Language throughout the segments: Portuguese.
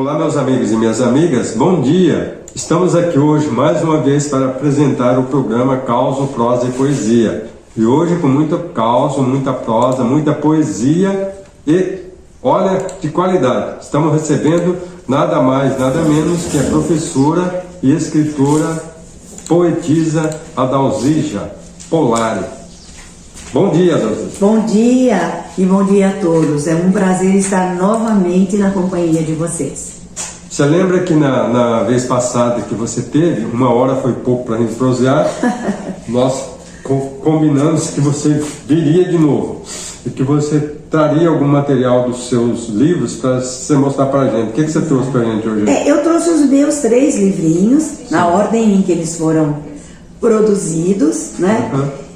Olá, meus amigos e minhas amigas, bom dia! Estamos aqui hoje mais uma vez para apresentar o programa Causo, Prosa e Poesia. E hoje com muito causo, muita prosa, muita poesia e, olha, de qualidade. Estamos recebendo nada mais, nada menos que a professora e escritora, poetisa Adalzija Polari. Bom dia, Adalzija. Bom dia e bom dia a todos. É um prazer estar novamente na companhia de vocês. Você lembra que na vez passada que você teve, uma hora foi pouco para a gente prosear, nós combinamos que você viria de novo e que você traria algum material dos seus livros para você mostrar para a gente. O que você trouxe para a gente hoje? Eu trouxe os meus 3 livrinhos, na ordem em que eles foram produzidos, né?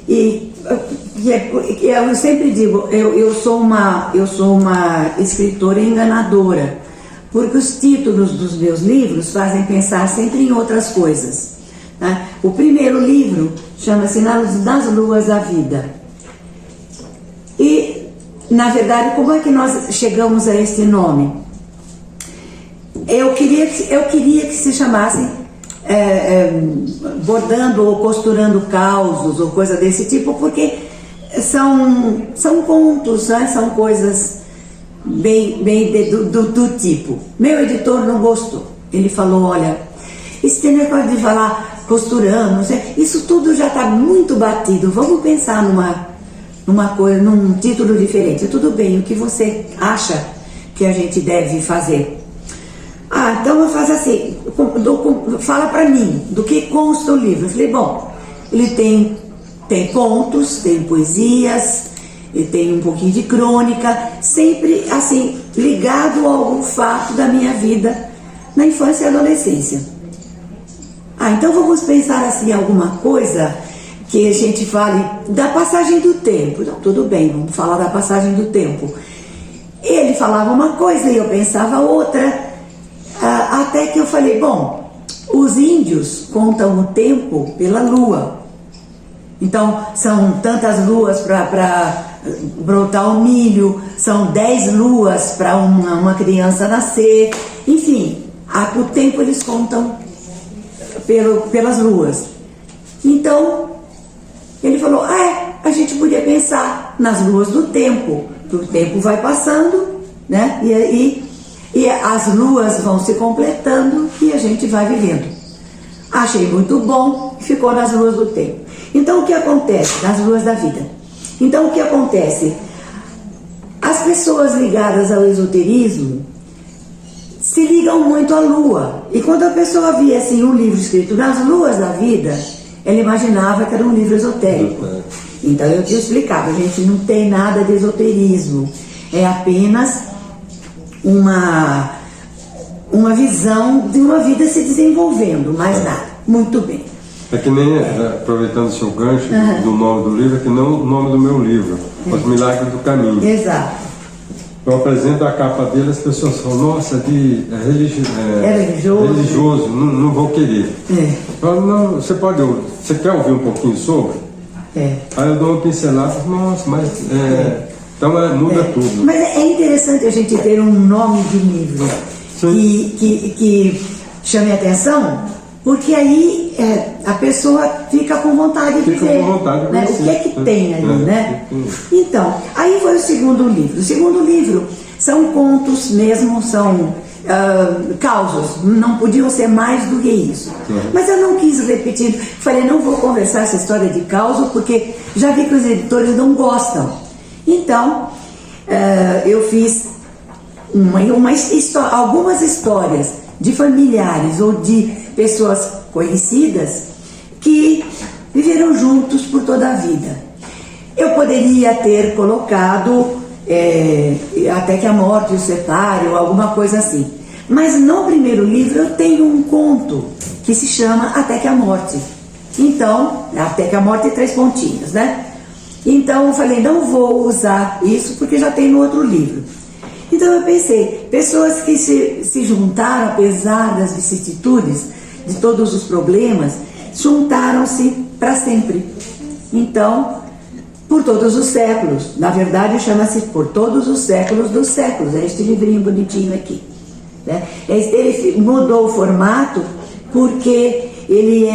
E eu sempre digo, eu sou uma escritora enganadora, porque os títulos dos meus livros fazem pensar sempre em outras coisas, né? O primeiro livro chama-se Nas Luas da Vida. E, na verdade, como é que nós chegamos a este nome? Eu queria que se chamasse bordando ou costurando causos ou coisa desse tipo, porque são contos, né? São coisas bem do tipo. Meu editor não gostou. Ele falou, olha, esse negócio de falar costurando, isso tudo já está muito batido, vamos pensar numa coisa, num título diferente. Tudo bem, o que você acha que a gente deve fazer? Então eu faço assim, fala para mim, do que consta o livro. Eu falei, bom, ele tem contos, tem poesias, ele tem um pouquinho de crônica, sempre assim, ligado a algum fato da minha vida na infância e adolescência. Então vamos pensar assim, alguma coisa que a gente fale da passagem do tempo. Então, tudo bem, vamos falar da passagem do tempo. Ele falava uma coisa e eu pensava outra, até que eu falei, bom, os índios contam o tempo pela lua. Então, são tantas luas para brotar o milho, são 10 luas para uma criança nascer, enfim, o tempo eles contam pelas luas. Então, ele falou, a gente podia pensar nas luas do tempo, o tempo vai passando, né? E as luas vão se completando e a gente vai vivendo. Achei muito bom, ficou nas luas do tempo. Então o que acontece? Nas luas da vida. Então o que acontece? As pessoas ligadas ao esoterismo se ligam muito à lua. E quando a pessoa via assim um livro escrito nas luas da vida, ela imaginava que era um livro esotérico. Então eu te explicava, a gente não tem nada de esoterismo, é apenas uma visão de uma vida se desenvolvendo, mais nada. Muito bem. É que nem, aproveitando o seu gancho do nome do livro, é que não o nome do meu livro, Os Milagres do Caminho. Exato. Eu apresento a capa dele, as pessoas falam, nossa, religioso. Religioso, não vou querer. Eu falo, não, você quer ouvir um pouquinho sobre? Aí eu dou uma pincelada, nossa, mas então muda tudo. Mas é interessante a gente ter um nome de livro que chame a atenção, porque aí a pessoa fica com vontade de ver, né? O que é que tem ali, né? Então, aí foi o segundo livro. O segundo livro são contos mesmo, são causos, não podiam ser mais do que isso. Mas eu não quis repetir, falei, não vou conversar essa história de causa, porque já vi que os editores não gostam. Então, eu fiz algumas histórias de familiares ou de pessoas conhecidas que viveram juntos por toda a vida. Eu poderia ter colocado até que a morte os separe ou alguma coisa assim. Mas no primeiro livro eu tenho um conto que se chama Até que a Morte. Então, Até que a Morte 3 pontinhos, né? Então eu falei, não vou usar isso porque já tem no outro livro. Então eu pensei, pessoas que se juntaram apesar das vicissitudes, de todos os problemas, juntaram-se para sempre. Então, por todos os séculos. Na verdade, chama-se Por Todos os Séculos dos Séculos. É este livrinho bonitinho aqui. né? Ele mudou o formato porque ele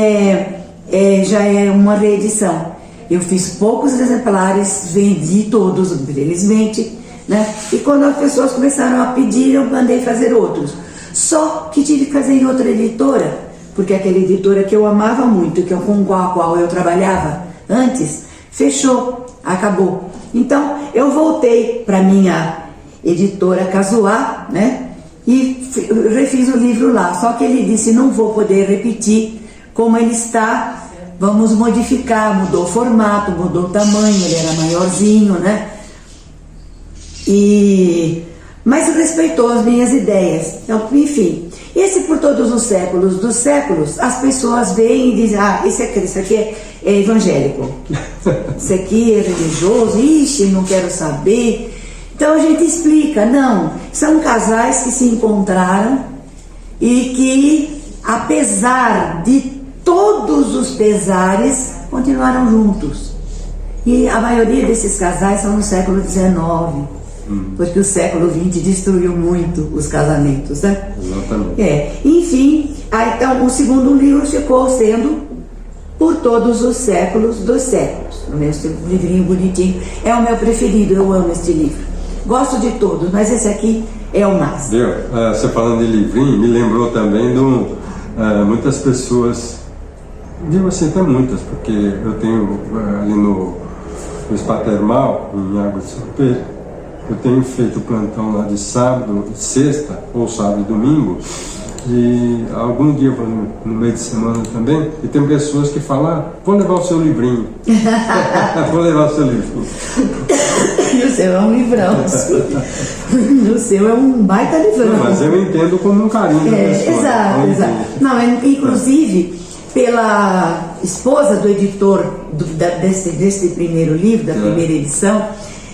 já é uma reedição. Eu fiz poucos exemplares, vendi todos, felizmente, né? E quando as pessoas começaram a pedir, eu mandei fazer outros. Só que tive que fazer em outra editora, porque aquela editora que eu amava muito, com a qual eu trabalhava antes, fechou, acabou. Então eu voltei para minha editora Casuá, né? E refiz o livro lá. Só que ele disse: não vou poder repetir como ele está, vamos modificar. Mudou o formato, mudou o tamanho, ele era maiorzinho, né? Mas respeitou as minhas ideias. Então, enfim, esse Por Todos os Séculos dos Séculos, as pessoas veem e dizem: ah, isso aqui é evangélico, isso aqui é religioso, ixi, não quero saber. Então a gente explica: não, são casais que se encontraram e que, apesar de todos os pesares, continuaram juntos. E a maioria desses casais são no século XIX, porque o século XX destruiu muito os casamentos, né? Exatamente. Enfim, então o segundo livro ficou sendo Por Todos os Séculos dos Séculos. O meu livrinho bonitinho, é o meu preferido, eu amo este livro. Gosto de todos, mas esse aqui é o mais. Viu? Você falando de livrinho, me lembrou também de muitas pessoas, digo assim, até muitas, porque eu tenho ali no Spa Termal, em Água de São Pedro, eu tenho feito plantão lá de sábado, sexta, ou sábado e domingo, e algum dia eu vou no meio de semana também, e tem pessoas que falam: vou levar o seu livrinho. Vou levar o seu livro. E o seu é um livrão. O seu é um baita livrão. Não, mas eu entendo como um carinho da pessoa. Exato. Não, inclusive, pela esposa do editor desse primeiro livro, da primeira edição,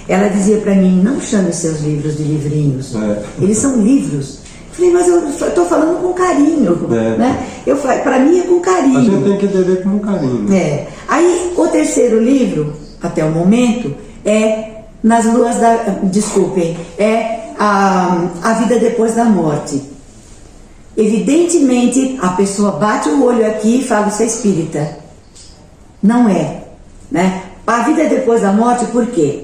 ela dizia para mim: não chame seus livros de livrinhos. Eles são livros. Eu falei: mas eu estou falando com carinho, né? Para mim é com carinho. A gente tem que entender como carinho. Aí o terceiro livro, até o momento, é Nas Luas a Vida Depois da Morte. Evidentemente a pessoa bate o olho aqui e fala: isso é espírita. Não é, né? A Vida Depois da Morte, por quê?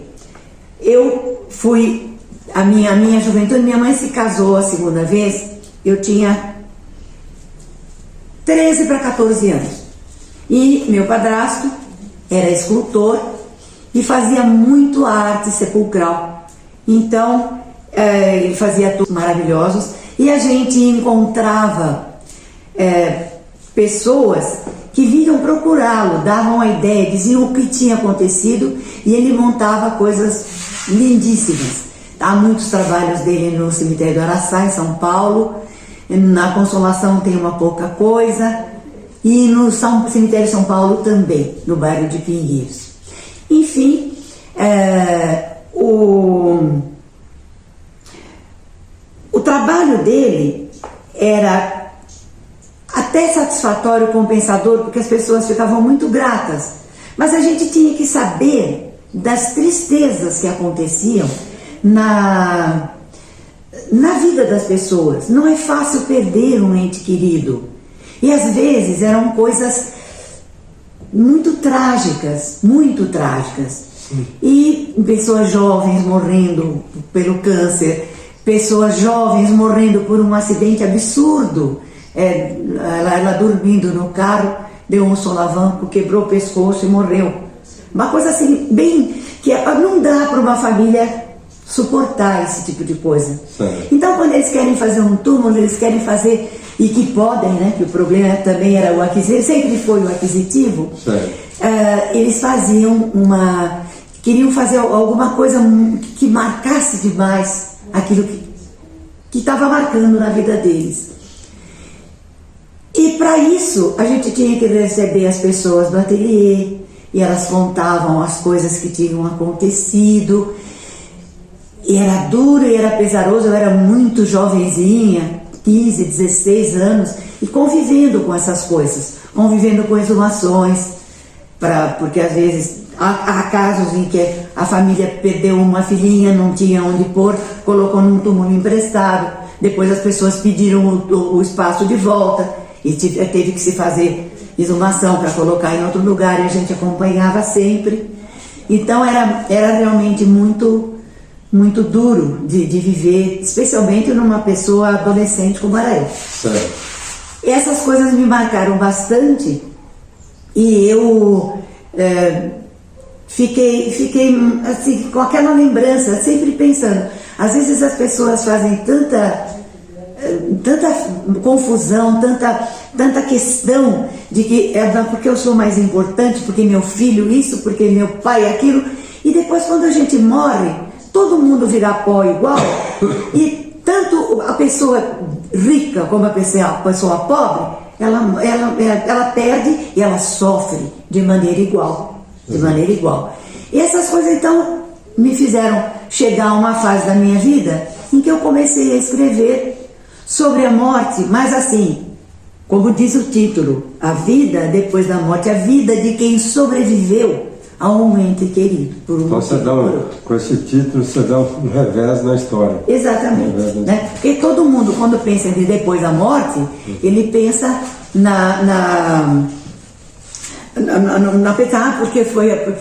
Eu fui, a minha juventude, minha mãe se casou a segunda vez, eu tinha 13 para 14 anos. E meu padrasto era escultor e fazia muito arte sepulcral. Então, ele fazia tours maravilhosos e a gente encontrava pessoas que vinham procurá-lo, davam a ideia, diziam o que tinha acontecido e ele montava coisas lindíssimas. Há muitos trabalhos dele no cemitério do Araçá, em São Paulo. Na Consolação tem uma pouca coisa. E no cemitério de São Paulo também, no bairro de Pinheiros. Enfim, o trabalho dele era até satisfatório, compensador, porque as pessoas ficavam muito gratas. Mas a gente tinha que saber das tristezas que aconteciam na vida das pessoas. Não é fácil perder um ente querido. E às vezes eram coisas muito trágicas, muito trágicas. Sim. E pessoas jovens morrendo pelo câncer, pessoas jovens morrendo por um acidente absurdo. Ela dormindo no carro, deu um solavanco, quebrou o pescoço e morreu. Uma coisa assim, bem, que não dá para uma família suportar esse tipo de coisa. Sim. Então, quando eles querem fazer um túmulo, eles querem fazer, e que podem, né, que o problema também era o aquisitivo, sempre foi o aquisitivo, eles faziam queriam fazer alguma coisa que marcasse demais aquilo que estava marcando na vida deles. E para isso, a gente tinha que receber as pessoas do ateliê, e elas contavam as coisas que tinham acontecido. E era duro e era pesaroso, eu era muito jovenzinha, 15, 16 anos, e convivendo com essas coisas, convivendo com exumações, porque às vezes há casos em que a família perdeu uma filhinha, não tinha onde pôr, colocou num túmulo emprestado, Depois as pessoas pediram o espaço de volta e teve que se fazer exumação para colocar em outro lugar e a gente acompanhava sempre. Então era realmente muito duro de viver, especialmente numa pessoa adolescente como era eu. Certo. Essas coisas me marcaram bastante e eu fiquei assim, com aquela lembrança, sempre pensando. Às vezes as pessoas fazem tanta confusão, tanta questão de que porque eu sou mais importante, porque meu filho isso, porque meu pai aquilo, e depois quando a gente morre, todo mundo vira pó igual, e tanto a pessoa rica como a pessoa pobre, ela perde e ela sofre de maneira igual. E essas coisas então me fizeram chegar a uma fase da minha vida em que eu comecei a escrever sobre a morte, mas assim, como diz o título, a vida depois da morte, a vida de quem sobreviveu a um ente querido. Então com esse título você dá um revés na história. Exatamente. Né? Porque todo mundo, quando pensa em depois da morte, ele pensa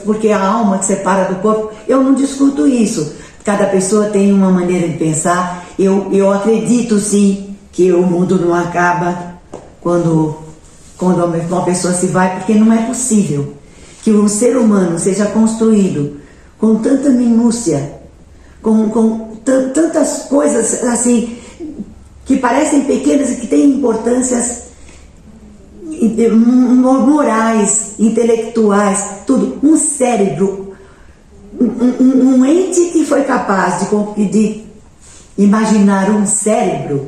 porque a alma que separa do corpo. Eu não discuto isso. Cada pessoa tem uma maneira de pensar. Eu acredito sim que o mundo não acaba quando uma pessoa se vai, porque não é possível que um ser humano seja construído com tanta minúcia, com tantas coisas assim que parecem pequenas e que têm importâncias morais, intelectuais, tudo. Um cérebro, um ente que foi capaz de imaginar um cérebro,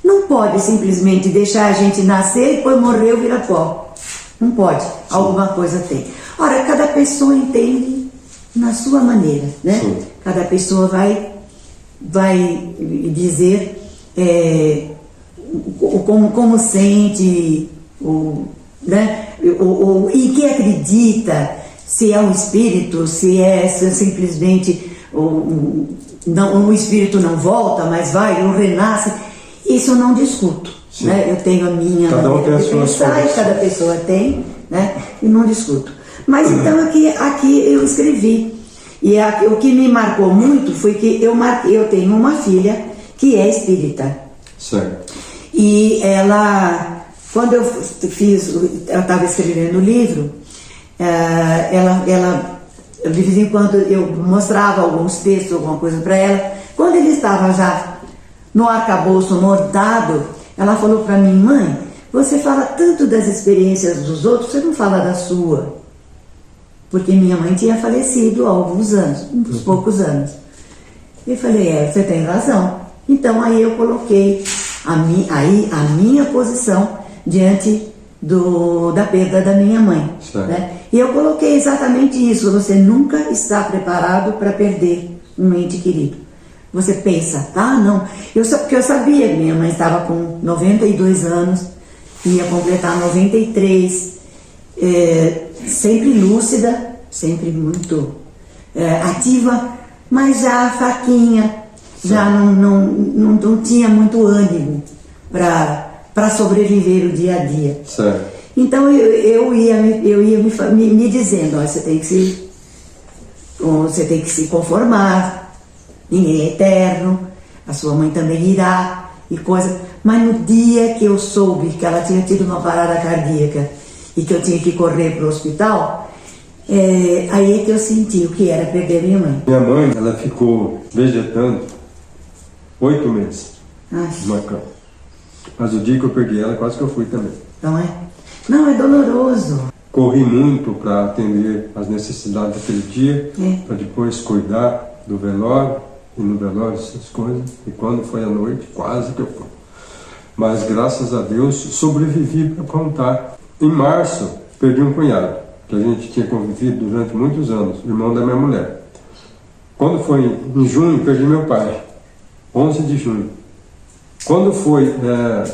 não pode simplesmente deixar a gente nascer e depois morreu e vira pó. Não pode. Alguma coisa tem. Ora, cada pessoa entende na sua maneira, né? Sim. Cada pessoa vai dizer como sente, né? Em que acredita, se é um espírito, se é simplesmente o espírito não volta, mas vai, ou renasce. Isso eu não discuto, né? Eu tenho a minha maneira de pensar e cada pessoa tem, né? E não discuto. Mas então aqui eu escrevi. E o que me marcou muito foi que eu tenho uma filha que é espírita. Certo. E ela, quando eu estava escrevendo o livro, ela de vez em quando eu mostrava alguns textos, alguma coisa para ela. Quando ele estava já no arcabouço montado, ela falou para mim: mãe, você fala tanto das experiências dos outros, você não fala da sua. Porque minha mãe tinha falecido há alguns anos, uns poucos anos. Eu falei: você tem razão. Então aí eu coloquei a minha posição diante da perda da minha mãe. Né? E eu coloquei exatamente isso: você nunca está preparado para perder um ente querido. Você pensa, não, porque eu sabia que minha mãe estava com 92 anos, ia completar 93, sempre lúcida, sempre muito ativa, mas já fraquinha, já não tinha muito ânimo para sobreviver o dia a dia. Certo. Então eu ia me dizendo: você tem que se conformar. Ninguém é eterno, a sua mãe também irá, e coisa. Mas no dia que eu soube que ela tinha tido uma parada cardíaca e que eu tinha que correr para o hospital, aí é que eu senti o que era perder minha mãe. Minha mãe, ela ficou vegetando 8 meses numa cama. Mas o dia que eu perdi ela, quase que eu fui também. Não é? Não, é doloroso. Corri muito para atender as necessidades daquele dia, para depois cuidar do velório. E no velório, essas coisas, e quando foi à noite, quase que eu fui. Mas graças a Deus sobrevivi para contar. Em março, perdi um cunhado, que a gente tinha convivido durante muitos anos, irmão da minha mulher. Quando foi em junho, perdi meu pai, 11 de junho. Quando foi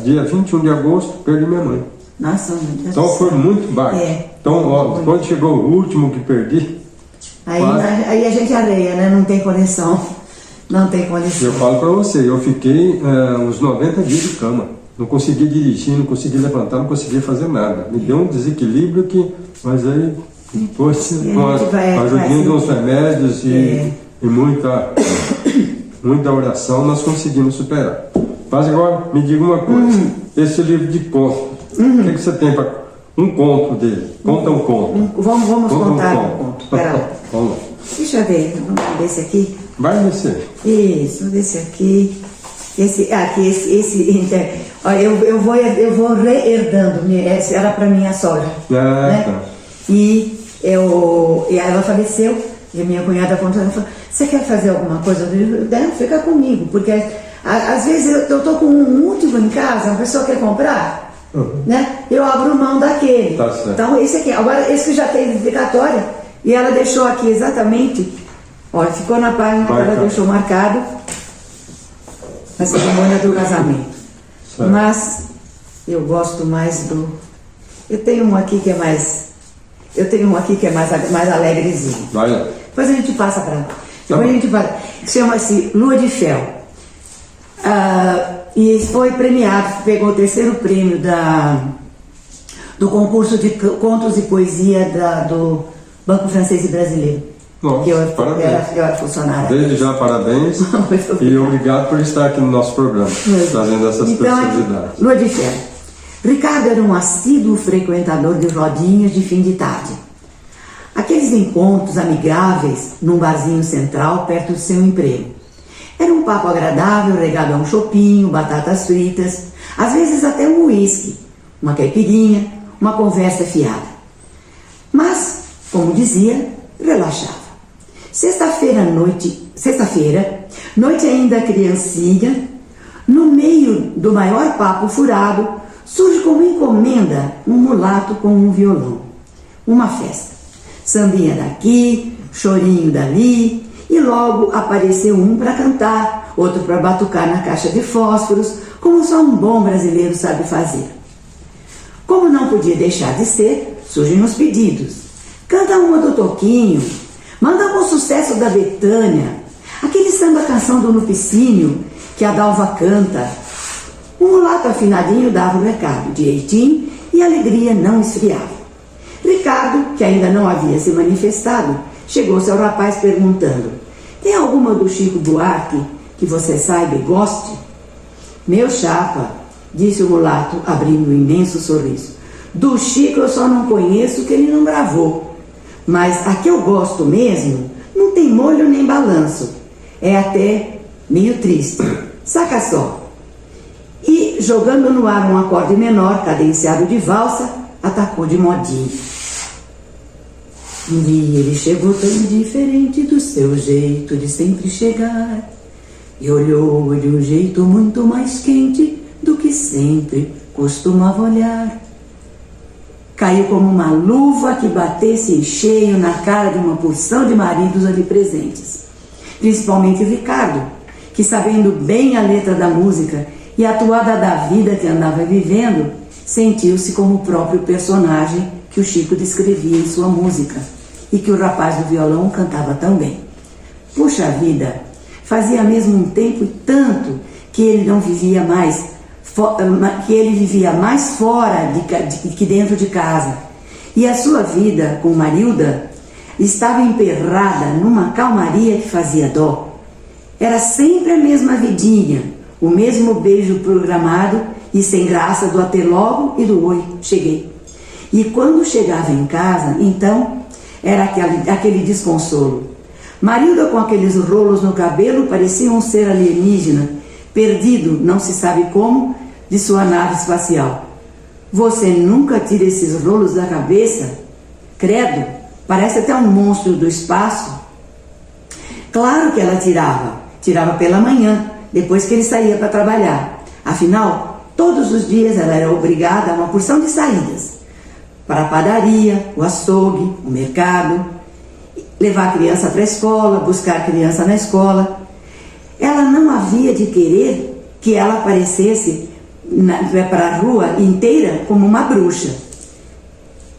dia 21 de agosto, perdi minha mãe. Nossa, meu Deus. Então foi muito baixo. Então, quando chegou o último que perdi, aí a gente arreia, né? Não tem conexão. Não tem condição. Eu falo para você, eu fiquei uns 90 dias de cama. Não consegui dirigir, não consegui levantar, não conseguia fazer nada. Me deu um desequilíbrio que... Mas aí, depois, com a ajudinha de uns remédios e muita oração, nós conseguimos superar. Mas agora, me diga uma coisa. Esse livro de contos, o que você tem para... Um conto dele. Conta um conto. Vamos contar um conto. Pera lá. Vamos lá. Deixa eu ver. Vamos ver esse aqui. Vai descer. Isso, desse aqui. Esse. Olha, eu vou reerdando. Esse era para minha sogra. Né? Tá. E ela faleceu. E a minha cunhada contou, ela falou: você quer fazer alguma coisa? Eu falei: fica comigo. Porque às vezes eu estou com um último em casa, uma pessoa quer comprar. Né? Eu abro mão daquele. Tá certo. Então esse aqui, agora esse que já tem dedicatória, e ela deixou aqui exatamente, olha, ficou na página que ela deixou marcado a cerimônia do casamento. Certo. Mas eu gosto mais do. Eu tenho um aqui que é mais alegrezinho. Vai lá. Depois a gente passa para lá. Depois a gente vai. Chama-se Lua de Fel. E foi premiado, pegou o 3º prêmio do concurso de contos e poesia do Banco Francês e Brasileiro. Nossa, que eu parabéns. era funcionária. Desde já, parabéns. E obrigado por estar aqui no nosso programa, trazendo essas preciosidades. Lua de Fel. Ricardo era um assíduo frequentador de rodinhas de fim de tarde. Aqueles encontros amigáveis num barzinho central perto do seu emprego. Era um papo agradável, regado a um chopinho, batatas fritas, às vezes até um uísque, uma caipirinha, uma conversa fiada. Mas, como dizia, relaxava. Sexta-feira, noite ainda criancinha, no meio do maior papo furado, surge como encomenda um mulato com um violão. Uma festa. Sambinha daqui, chorinho dali, e logo apareceu um para cantar, outro para batucar na caixa de fósforos, como só um bom brasileiro sabe fazer. Como não podia deixar de ser, surgem os pedidos. Canta uma do Toquinho, manda um sucesso da Betânia, aquele samba-canção do Lupicínio que a Dalva canta. O mulato afinadinho dava o recado, direitinho, e a alegria não esfriava. Ricardo, que ainda não havia se manifestado, chegou-se ao rapaz perguntando: tem alguma do Chico Buarque que você saiba e goste? Meu chapa, disse o mulato, abrindo um imenso sorriso. Do Chico eu só não conheço que ele não gravou. Mas a que eu gosto mesmo não tem molho nem balanço. É até meio triste. Saca só. E, jogando no ar um acorde menor, cadenciado de valsa, atacou de modinha. E ele chegou tão diferente do seu jeito de sempre chegar, e olhou de um jeito muito mais quente do que sempre costumava olhar. Caiu como uma luva que batesse em cheio na cara de uma porção de maridos ali presentes. Principalmente Ricardo, que, sabendo bem a letra da música e a toada da vida que andava vivendo, sentiu-se como o próprio personagem que o Chico descrevia em sua música e que o rapaz do violão cantava tão bem. Puxa vida, fazia mesmo um tempo e tanto que ele não vivia mais, que ele vivia mais fora que dentro de casa. E a sua vida com Marilda estava emperrada numa calmaria que fazia dó. Era sempre a mesma vidinha, o mesmo beijo programado e sem graça do até logo e do oi, cheguei. E quando chegava em casa, então, era aquele desconsolo. Marilda, com aqueles rolos no cabelo, parecia um ser alienígena, perdido, não se sabe como, de sua nave espacial. Você nunca tira esses rolos da cabeça? Credo, parece até um monstro do espaço. Claro que ela tirava pela manhã, depois que ele saía para trabalhar. Afinal, todos os dias ela era obrigada a uma porção de saídas. Para a padaria, o açougue, o mercado, levar a criança para a escola, buscar a criança na escola. Ela não havia de querer que ela aparecesse para a rua inteira como uma bruxa.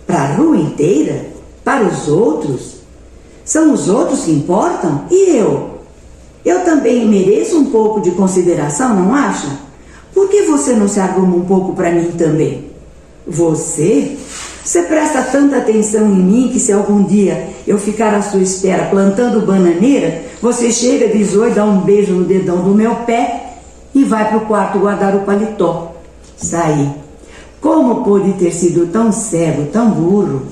Para a rua inteira? Para os outros? São os outros que importam? E eu? Eu também mereço um pouco de consideração, não acha? Por que você não se arruma um pouco para mim também? Você? Você presta tanta atenção em mim que se algum dia eu ficar à sua espera plantando bananeira, você chega, diz oi, dá um beijo no dedão do meu pé e vai para o quarto guardar o paletó. Saí. Como pôde ter sido tão cego, tão burro?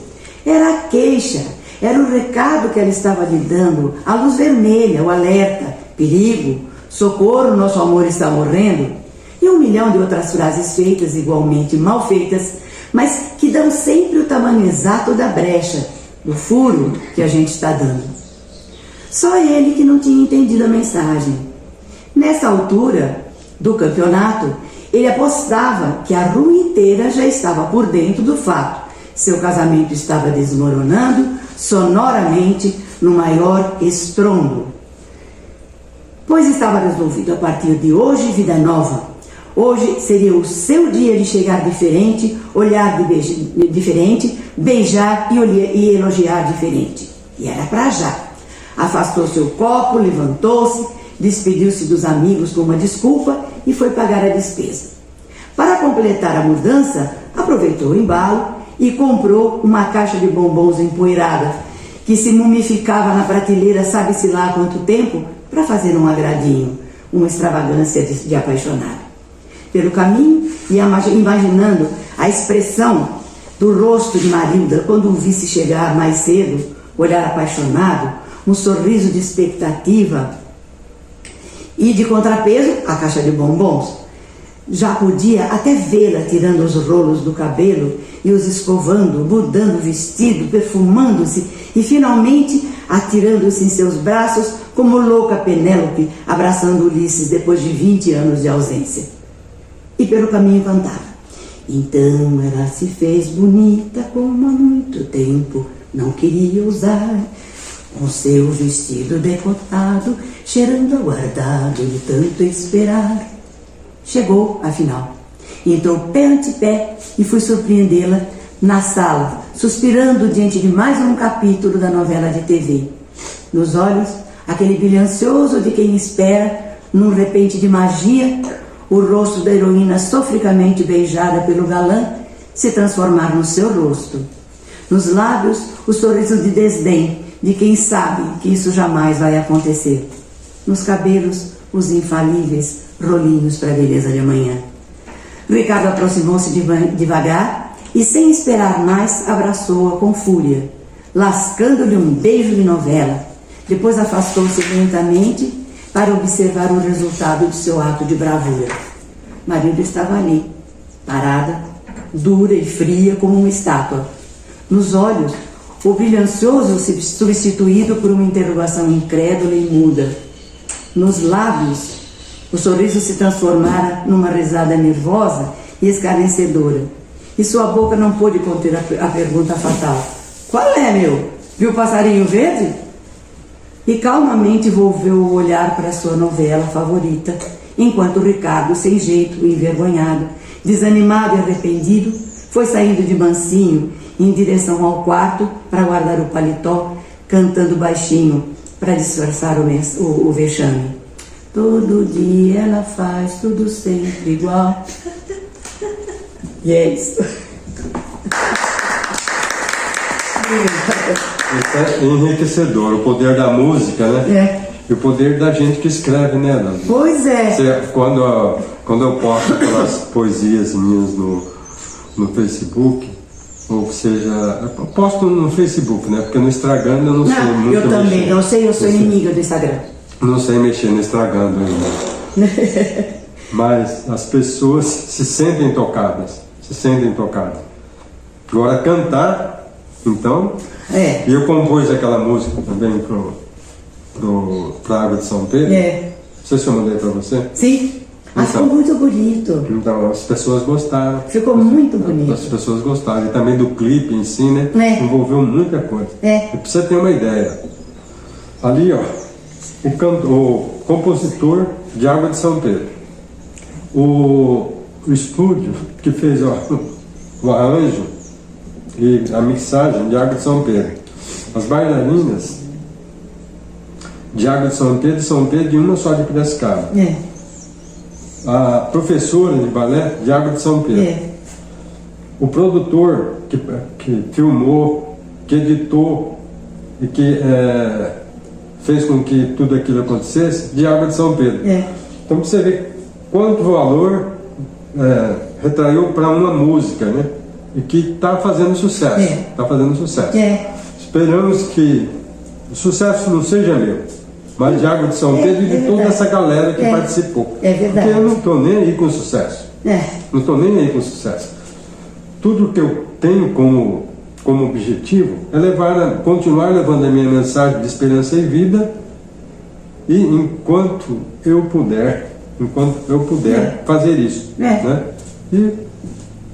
Era a queixa, era o recado que ela estava lhe dando, a luz vermelha, o alerta, perigo, socorro, nosso amor está morrendo, e 1 milhão de outras frases feitas igualmente mal feitas, mas que dão sempre o tamanho exato da brecha, do furo que a gente está dando. Só ele que não tinha entendido a mensagem. Nessa altura do campeonato, ele apostava que a rua inteira já estava por dentro do fato. Seu casamento estava desmoronando sonoramente no maior estrondo. Pois estava resolvido a partir de hoje vida nova. Hoje seria o seu dia de chegar diferente, olhar diferente, beijar e elogiar diferente. E era para já. Afastou seu copo, levantou-se, despediu-se dos amigos com uma desculpa e foi pagar a despesa. Para completar a mudança, aproveitou o embalo e comprou uma caixa de bombons empoeirada, que se mumificava na prateleira sabe-se lá há quanto tempo, para fazer um agradinho, uma extravagância de apaixonado. Pelo caminho, ia imaginando a expressão do rosto de Marilda quando o visse chegar mais cedo, olhar apaixonado, um sorriso de expectativa e de contrapeso, a caixa de bombons. Já podia até vê-la tirando os rolos do cabelo e os escovando, mudando o vestido, perfumando-se e finalmente atirando-se em seus braços como louca Penélope abraçando Ulisses depois de 20 anos de ausência. E pelo caminho cantava: então ela se fez bonita como há muito tempo não queria usar, com seu vestido decotado, cheirando aguardado de tanto esperar. Chegou, afinal. Entrou pé ante pé e fui surpreendê-la na sala, suspirando diante de mais um capítulo da novela de TV. Nos olhos, aquele brilho ansioso de quem espera, num repente de magia, o rosto da heroína sofricamente beijada pelo galã se transformar no seu rosto. Nos lábios, o sorriso de desdém de quem sabe que isso jamais vai acontecer. Nos cabelos, os infalíveis rolinhos para a beleza de amanhã. Ricardo aproximou-se devagar e, sem esperar mais, abraçou-a com fúria, lascando-lhe um beijo de novela. Depois afastou-se lentamente para observar o resultado de seu ato de bravura. Marilda estava ali, parada, dura e fria como uma estátua. Nos olhos, o brilho ansioso substituído por uma interrogação incrédula e muda. Nos lábios, o sorriso se transformara numa risada nervosa e escarnecedora. E sua boca não pôde conter a pergunta fatal: qual é, meu? Viu o passarinho verde? E calmamente volveu o olhar para sua novela favorita, enquanto Ricardo, sem jeito, envergonhado, desanimado e arrependido, foi saindo de mansinho em direção ao quarto para guardar o paletó, cantando baixinho para disfarçar o vexame. Todo dia ela faz tudo sempre igual. E é isso. Isso é enriquecedor, o poder da música, né? É. E o poder da gente que escreve, né, Ana? Pois é. Quando eu posto aquelas poesias minhas no Facebook, ou seja, eu posto no Facebook, né? Porque no Instagram eu não sei muito. Eu também, mexer. não sei, eu sou inimiga do Instagram. Não sei mexer no Instagram ainda. Mas as pessoas se sentem tocadas. Agora cantar, então... É. E eu compus aquela música também pra Água de São Pedro. É. Não sei se eu mandei pra você. Sim. Mas ficou muito bonito. Então, as pessoas gostaram. Ficou muito bonito. As pessoas gostaram. E também do clipe em si, né? É. Envolveu muita coisa. É. E pra você ter uma ideia, ali, ó, o compositor de Água de São Pedro, o estúdio que fez o arranjo e a mixagem de Água de São Pedro, as bailarinas de Água de São Pedro e uma só de Piracicaba. A professora de balé de Água de São Pedro. O produtor que filmou, que editou e que fez com que tudo aquilo acontecesse, de Água de São Pedro. Então você vê quanto valor retraiu para uma música, né? E que está fazendo sucesso. Está fazendo sucesso. Esperamos que o sucesso não seja meu, mas de Água de São Pedro e de toda essa galera que participou. Verdade. Porque eu não estou nem aí com sucesso. Não estou nem aí com sucesso. Tudo que eu tenho como objetivo é continuar levando a minha mensagem de esperança e vida, e enquanto eu puder fazer isso, né? E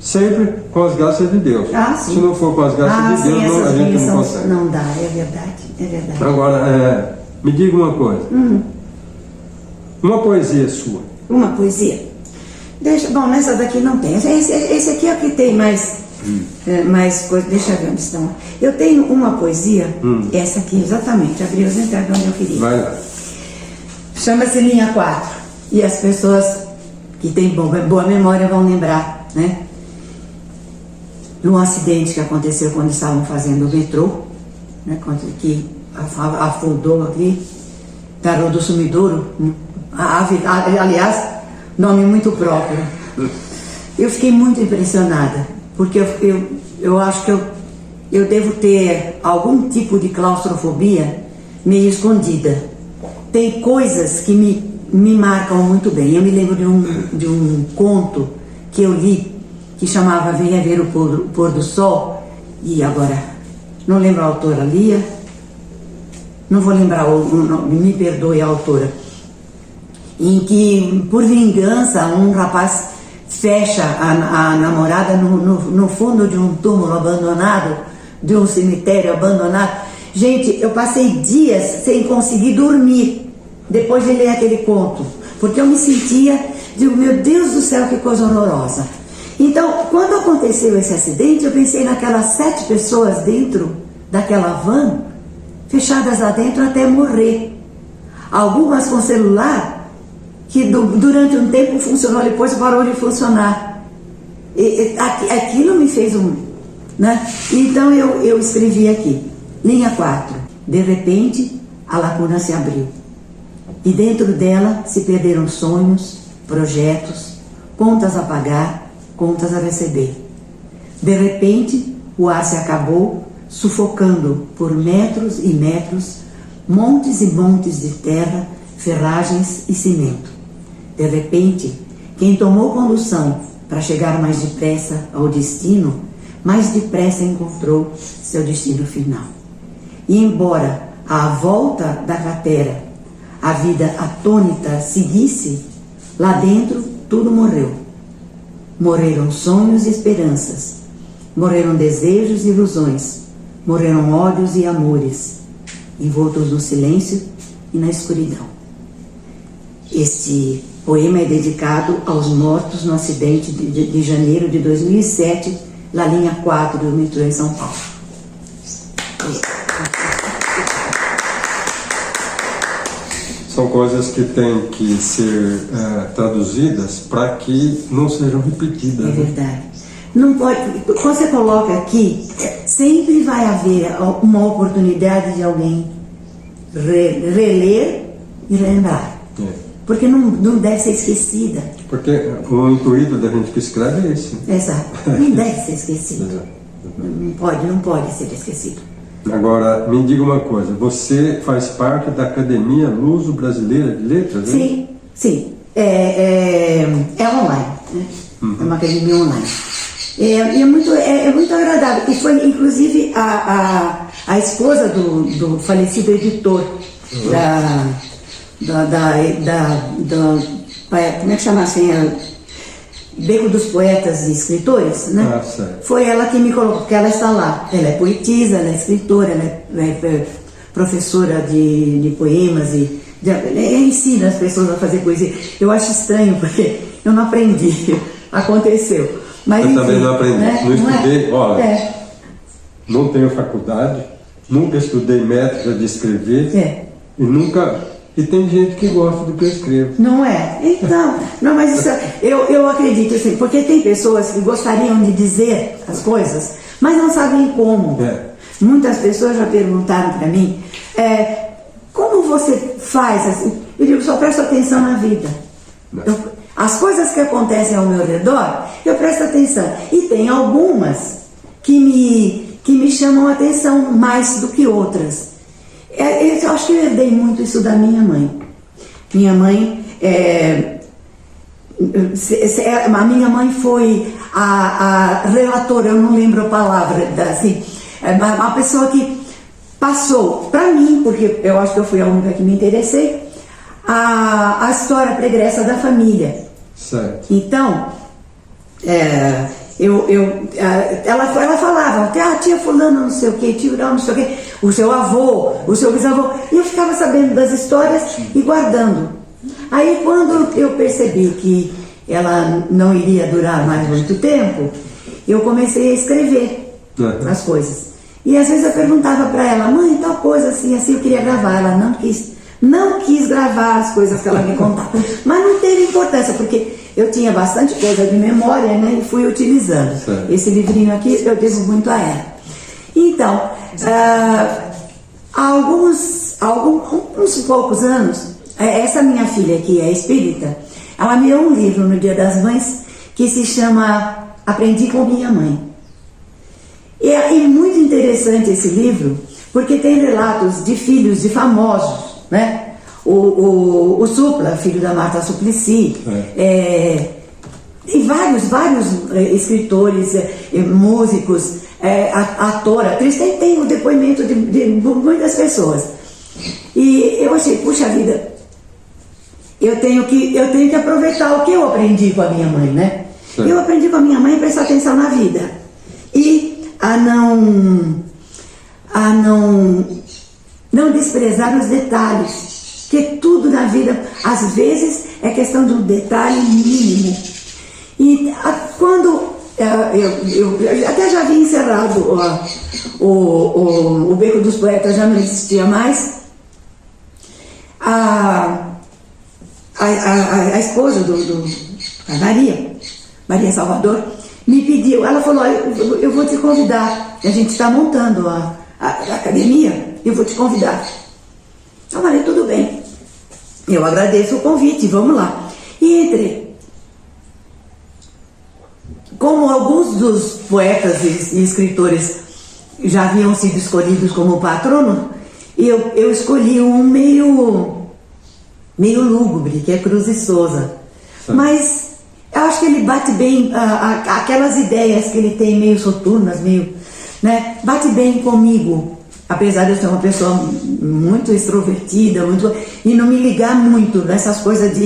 sempre com as graças de Deus. Se não for com as graças de Deus, a gente não consegue. Não dá, é verdade. Agora, me diga uma coisa. Uma poesia sua. Uma poesia? Bom, nessa daqui não tem. Esse aqui é o que tem mais coisa. Deixa eu ver onde estão. Eu tenho uma poesia, essa aqui exatamente, abri os entradas onde eu queria. Vai lá. Chama-se Linha 4. E as pessoas que têm boa memória vão lembrar, né? De um acidente que aconteceu quando estavam fazendo o metrô, né? Que afundou aqui, Tarô do Sumidouro, aliás, nome muito próprio. Eu fiquei muito impressionada, porque eu acho que eu devo ter algum tipo de claustrofobia meio escondida. Tem coisas que me marcam muito bem. Eu me lembro de um conto que eu li, que chamava Venha Ver o Pôr do Sol, e agora, não lembro a autora, Lia, não vou lembrar o nome, me perdoe a autora, em que, por vingança, um rapaz fecha a namorada no fundo de um túmulo abandonado, de um cemitério abandonado. Gente, eu passei dias sem conseguir dormir depois de ler aquele conto, porque eu me sentia, digo, meu Deus do céu, que coisa horrorosa. Então, quando aconteceu esse acidente, eu pensei naquelas 7 pessoas dentro daquela van, fechadas lá dentro até morrer. Algumas com celular, que durante um tempo funcionou, depois parou de funcionar. Aquilo me fez né? Então eu escrevi aqui, Linha 4. De repente, a lacuna se abriu. E dentro dela se perderam sonhos, projetos, contas a pagar, contas a receber. De repente, o ar se acabou, sufocando por metros e metros, montes e montes de terra, ferragens e cimento. De repente, quem tomou condução para chegar mais depressa ao destino, mais depressa encontrou seu destino final. E embora à volta da cratera a vida atônita seguisse, lá dentro tudo morreu. Morreram sonhos e esperanças, morreram desejos e ilusões, morreram ódios e amores, envoltos no silêncio e na escuridão. Este poema é dedicado aos mortos no acidente de janeiro de 2007, na linha 4 do metrô em São Paulo. São coisas que têm que ser traduzidas para que não sejam repetidas. É verdade. Não pode, quando você coloca aqui, sempre vai haver uma oportunidade de alguém reler e lembrar. Porque não deve ser esquecida. Porque o intuito da gente que escreve é esse. Exato. Não deve ser esquecido. Não pode ser esquecido. Agora, me diga uma coisa, você faz parte da Academia Luso-Brasileira de Letras, né? Sim, sim. É online, né? É uma academia online. É muito agradável. E foi, inclusive, a esposa do falecido editor como é que chama assim? Beco dos Poetas e Escritores, né? Foi ela que me colocou, porque ela está lá. Ela é poetisa, ela é escritora, ela é professora de poemas ensina as pessoas a fazer poesia. Eu acho estranho, porque eu não aprendi. Aconteceu. Mas, eu também não aprendi, né? não estudei, olha, não tenho faculdade, nunca estudei método de escrever, E tem gente que gosta do que eu escrevo. Não é? Então, não, mas isso, eu acredito assim, porque tem pessoas que gostariam de dizer as coisas, mas não sabem como. Muitas pessoas já perguntaram para mim, como você faz assim? Eu digo, só presto atenção na vida. As coisas que acontecem ao meu redor, eu presto atenção. E tem algumas que me chamam a atenção mais do que outras. Eu acho que eu herdei muito isso da minha mãe. Minha mãe, a minha mãe foi a relatora, eu não lembro a palavra, assim, uma pessoa que passou para mim, porque eu acho que eu fui a única que me interessei, a história pregressa da família. Certo. Então, ela falava, tia fulano não sei o que, tio não sei o que, o seu avô, o seu bisavô, e eu ficava sabendo das histórias e guardando. Aí quando eu percebi que ela não iria durar mais muito tempo, eu comecei a escrever as coisas. E às vezes eu perguntava para ela, mãe, tal coisa assim, assim, eu queria gravar. Ela não quis gravar as coisas que ela me contava. Mas não teve importância, porque eu tinha bastante coisa de memória, né, e fui utilizando. Certo. Esse livrinho aqui eu devo muito a ela. Então, há uns poucos anos, essa minha filha que é espírita, ela me deu um livro no Dia das Mães que se chama Aprendi com Minha Mãe. E é muito interessante esse livro, porque tem relatos de filhos de famosos, né? O Supla, filho da Marta Suplicy, e vários escritores, músicos, ator, atriz, tem o depoimento de muitas pessoas. E eu achei, puxa vida, eu tenho que aproveitar o que eu aprendi com a minha mãe, né? Sim. Eu aprendi com a minha mãe a prestar atenção na vida e a não desprezar os detalhes, que tudo na vida, às vezes, é questão de um detalhe mínimo. E quando eu até já havia encerrado o Beco dos Poetas, já não existia mais, a esposa a Maria Salvador, me pediu, ela falou, eu vou te convidar, a gente está montando a academia, eu vou te convidar. Eu falei, tudo bem, eu agradeço o convite, vamos lá. E entrei. Como alguns dos poetas e escritores já haviam sido escolhidos como patrono, eu escolhi um meio lúgubre, que é Cruz e Souza. Sim. Mas eu acho que ele bate bem, aquelas ideias que ele tem meio soturnas, né, bate bem comigo. Apesar de eu ser uma pessoa muito extrovertida, e não me ligar muito nessas coisas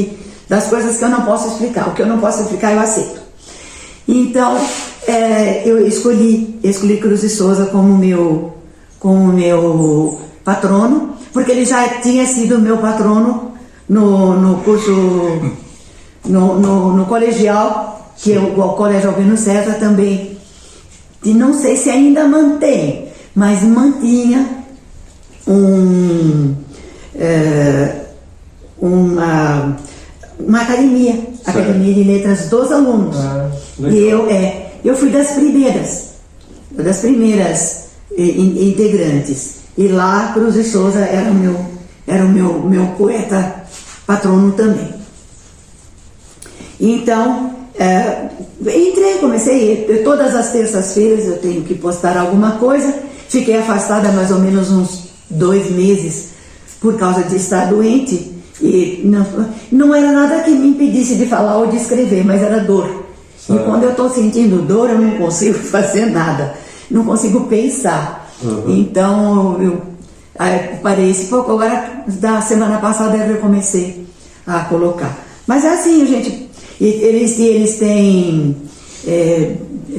das coisas que eu não posso explicar. O que eu não posso explicar eu aceito. Então, eu escolhi Cruz e Souza como meu patrono, porque ele já tinha sido meu patrono no curso, no colegial, que é o Colégio Albino César também. E não sei se ainda mantém, mas mantinha uma academia de letras dos alunos. E eu fui das primeiras integrantes. E lá Cruz e Souza era o meu poeta patrono também. Então, entrei, comecei, todas as terças-feiras eu tenho que postar alguma coisa. Fiquei afastada mais ou menos uns 2 meses por causa de estar doente. E não era nada que me impedisse de falar ou de escrever, mas era dor. Certo. E quando eu estou sentindo dor, eu não consigo fazer nada, não consigo pensar. Uhum. Então eu parei esse pouco. Agora, da semana passada, eu comecei a colocar. Mas é assim, gente, eles têm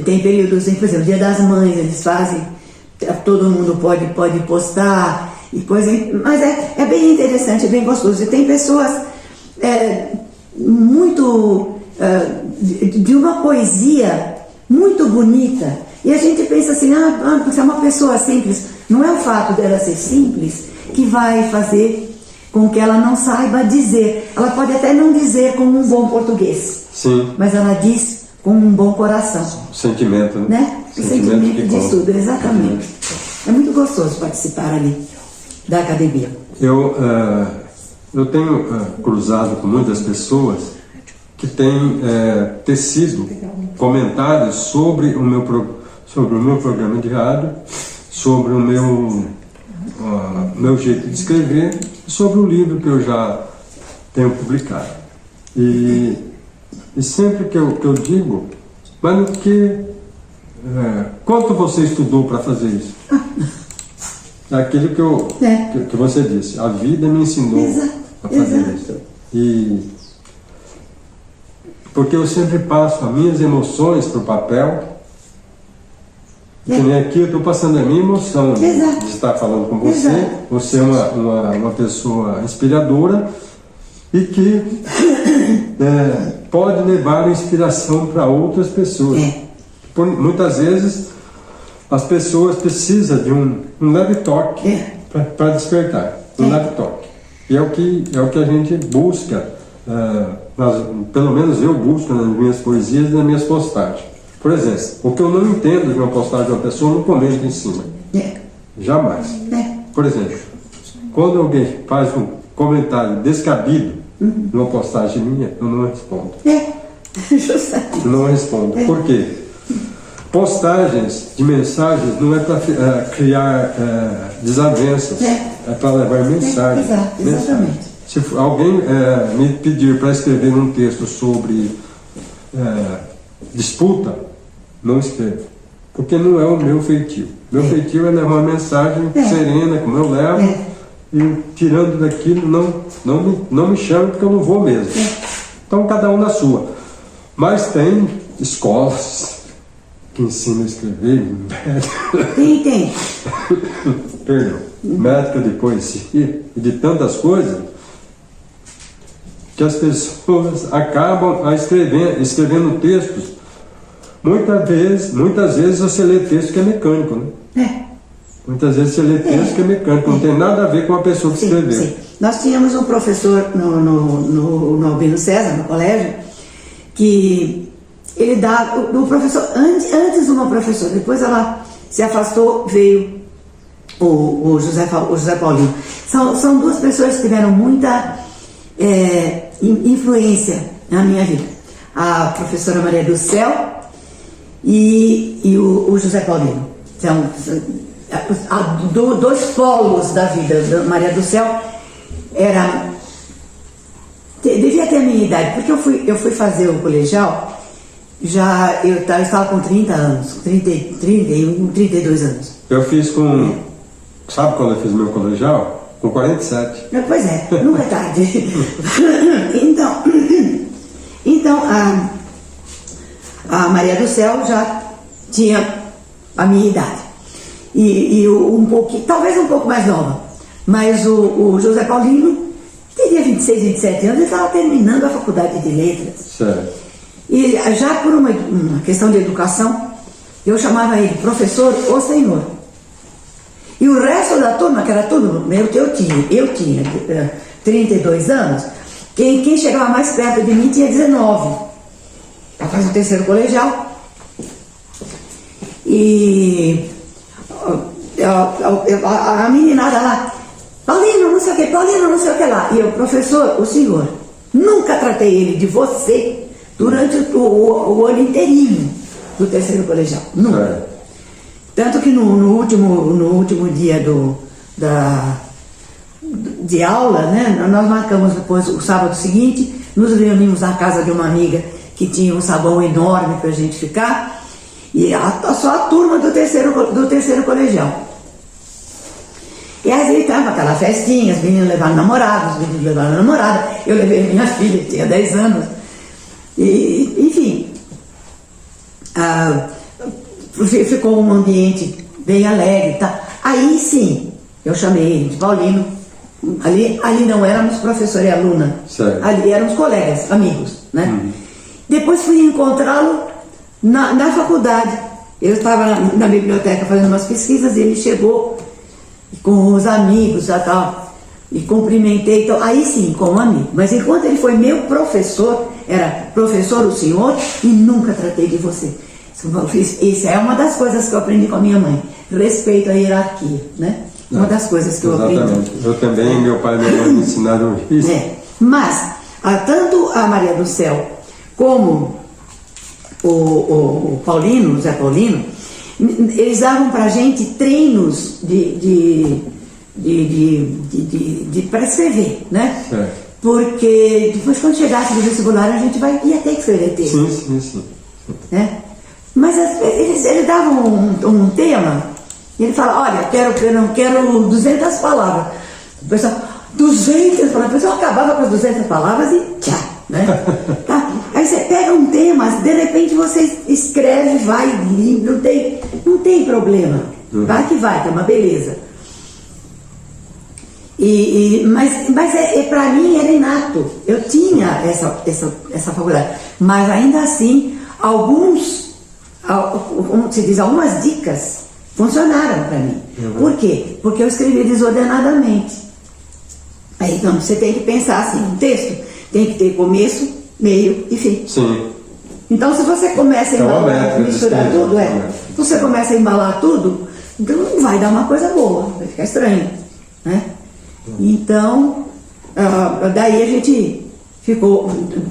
períodos, por exemplo, Dia das Mães, eles fazem, todo mundo pode postar. E coisa, mas é bem interessante, é bem gostoso. E tem pessoas de uma poesia muito bonita. E a gente pensa assim, você é uma pessoa simples. Não é o fato dela ser simples que vai fazer com que ela não saiba dizer. Ela pode até não dizer com um bom português, Sim. mas ela diz com um bom coração. Sentimento, Né? O sentimento de estudo, exatamente. É muito gostoso participar ali da academia. Eu tenho cruzado com muitas pessoas que têm tecido comentários sobre o meu programa de rádio, sobre o meu jeito de escrever, e sobre o livro que eu já tenho publicado. E sempre que eu digo, mas no que... quanto você estudou para fazer isso? Aquilo que você disse, a vida me ensinou a fazer isso. E porque eu sempre passo as minhas emoções para o papel. Que nem aqui eu estou passando a minha emoção de estar falando com você. Exato. Você é uma pessoa inspiradora e que pode levar a inspiração para outras pessoas. Muitas vezes as pessoas precisam de um leve toque para despertar, um leve toque. E é o que a gente busca, pelo menos eu busco nas minhas poesias e nas minhas postagens. Por exemplo, o que eu não entendo de uma postagem de uma pessoa, eu não comento em cima. Jamais. Por exemplo, quando alguém faz um comentário descabido numa postagem minha, eu não respondo. Justamente. Não respondo. Por quê? Postagens de mensagens não é para criar desavenças, é para levar mensagem. Exatamente. Se alguém me pedir para escrever um texto sobre disputa, não escrevo, porque não é o meu feitio. Meu feitio é levar uma mensagem serena, como eu levo, e tirando daquilo, não me chame, porque eu não vou mesmo. Então, cada um na sua. Mas tem escolas que ensinam a escrever, Tem. perdão, método de poesia e de tantas coisas, que as pessoas acabam escrevendo textos. Muitas vezes você lê texto que é mecânico, né? Muitas vezes você lê texto que é mecânico, não tem nada a ver com a pessoa que escreveu. Sim. Nós tínhamos um professor no Albino César, no colégio, que ele dá, o professor, antes uma professora, depois ela se afastou, veio o José Paulino. São duas pessoas que tiveram muita influência na minha vida. A professora Maria do Céu e o José Paulino. São dois polos da vida. Maria do Céu devia ter a minha idade, porque eu fui fazer o colegial, eu estava com 30 anos, 31, 32 anos. Eu fiz sabe quando eu fiz meu colegial? Com 47. Pois é, nunca é tarde. Então a Maria do Céu já tinha a minha idade. E talvez um pouco mais nova. Mas o José Paulino teria 26, 27 anos, ele estava terminando a faculdade de letras. Certo. E já por uma questão de educação, eu chamava ele professor ou senhor. E o resto da turma, que era tudo, eu tinha 32 anos, quem chegava mais perto de mim tinha 19. Para fazer o terceiro colegial. E a meninada lá, Paulino, não sei o que lá. E eu, professor, o senhor, nunca tratei ele de você durante o ano inteirinho do terceiro colegial. Nunca. Tanto que no último dia de aula, né, nós marcamos depois o sábado seguinte, nos reunimos na casa de uma amiga que tinha um sabão enorme para a gente ficar, e só a turma do terceiro colegial. E aí estava aquela festinha, os meninos levaram namorados, os meninos levaram namorada, eu levei minha filha, que tinha 10 anos, e, enfim, ficou um ambiente bem alegre, tá? Aí sim, eu chamei ele de Paulino. Ali não éramos professor e aluna, certo. Ali éramos colegas, amigos, né? Depois fui encontrá-lo na faculdade. Eu estava na biblioteca fazendo umas pesquisas e ele chegou com os amigos e tal. e cumprimentei, então, aí sim, como amigo. Mas enquanto ele foi meu professor, era professor o senhor, e nunca tratei de você. Isso é uma das coisas que eu aprendi com a minha mãe. Respeito à hierarquia, né? Uma das coisas que eu aprendi. Exatamente. Eu também, meu pai e minha mãe me ensinaram isso. Mas, tanto a Maria do Céu como o Paulino, o Zé Paulino, eles davam pra gente treinos para escrever, né? Certo. Porque depois, quando chegasse no vestibular, a gente ia ter que escrever texto. Sim. Né? Mas eles davam um tema e ele fala, olha, eu quero 200 palavras. O pessoal, 200 palavras. O pessoal acabava com as 200 palavras e tchau, né? Tá? Aí você pega um tema, de repente você escreve, vai, não tem problema. Vai que vai, que é uma beleza. Mas para mim era inato. Eu tinha essa faculdade. Mas ainda assim, algumas dicas funcionaram para mim. Por quê? Porque eu escrevi desordenadamente. Aí então você tem que pensar assim, um texto tem que ter começo, meio e fim. Sim. Então se você começa a embalar, misturar tudo, se você começa a embalar tudo, então não vai dar uma coisa boa, vai ficar estranho, né? Então, daí a gente ficou,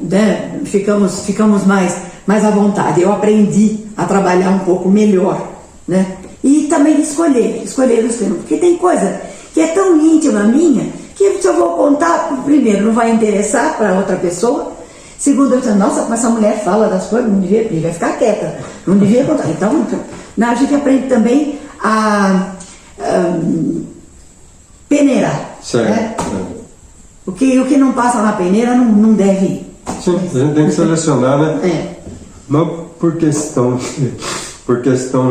né, ficamos mais à vontade. Eu aprendi a trabalhar um pouco melhor, né? E também escolher os temas, porque tem coisa que é tão íntima minha, que se eu vou contar, primeiro, não vai interessar para outra pessoa, segundo, eu falo, nossa, mas essa mulher fala das coisas, não devia ficar quieta, não devia contar. Então, a gente aprende também a peneirar. Certo. Né? O que não passa na peneira não deve ir. Sim, a gente tem que selecionar, né? Não por questão